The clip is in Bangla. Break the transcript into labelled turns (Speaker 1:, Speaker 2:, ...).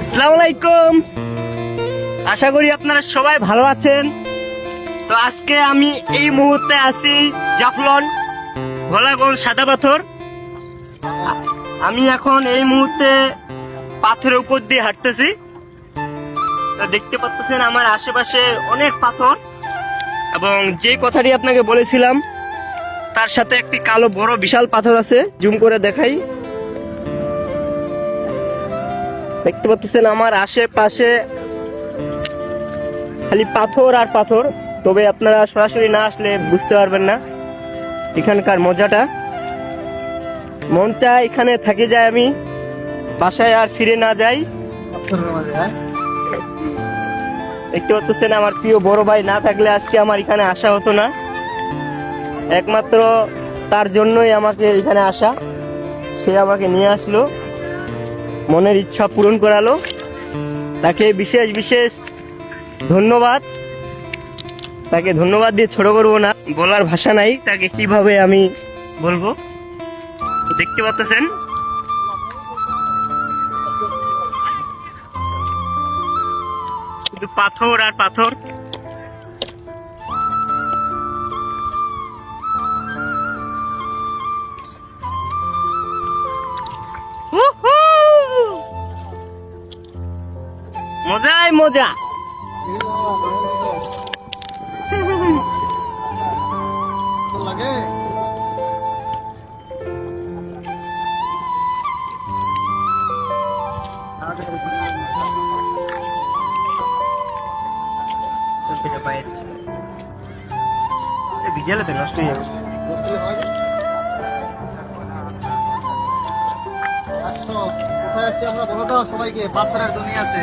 Speaker 1: আসসালামু আলাইকুম। আশা করি আপনারা সবাই ভালো আছেন। তো আজকে আমি এই মুহূর্তে আছি জাফলং ভোলাগঞ্জ সাদা পাথর। আমি এখন এই মুহূর্তে পাথরের উপর দিয়ে হাঁটতেছি। তো দেখতে পাচ্ছেন আমার আশেপাশে অনেক পাথর, এবং যে কথাটি আপনাকে বলেছিলাম তার সাথে একটি কালো বড় বিশাল পাথর আছে। জুম করে দেখাই, দেখতে পাচ্ছেন আমার আশেপাশে খালি পাথর আর পাথর। তবে আপনারা সরাসরি না আসলে বুঝতে পারবেন না এখানকার মজাটা। মন চায় এখানে থেকে যায়, আমি বাসায় আর ফিরে না যাই। দেখতে পাচ্ছেন আমার প্রিয় বড় ভাই না থাকলে আজকে আমার এখানে আসা হতো না। একমাত্র তার জন্যই আমাকে এখানে আসা। সে আমাকে নিয়ে আসলো, মনের ইচ্ছা পূরণ করালো। তাকে বিশেষ বিশেষ ধন্যবাদ। তাকে ধন্যবাদ দিয়ে ছোট করবো না, বলার ভাষা নাই তাকে কিভাবে আমি বলবো। দেখতে পাচ্ছেন শুধু পাথর আর পাথর। মজাই মজা। ভিজালে তো নষ্ট হয়ে যাবে।
Speaker 2: কোথায় আসছি আমরা বলো তো সবাইকে, পাথরের দুনিয়াতে।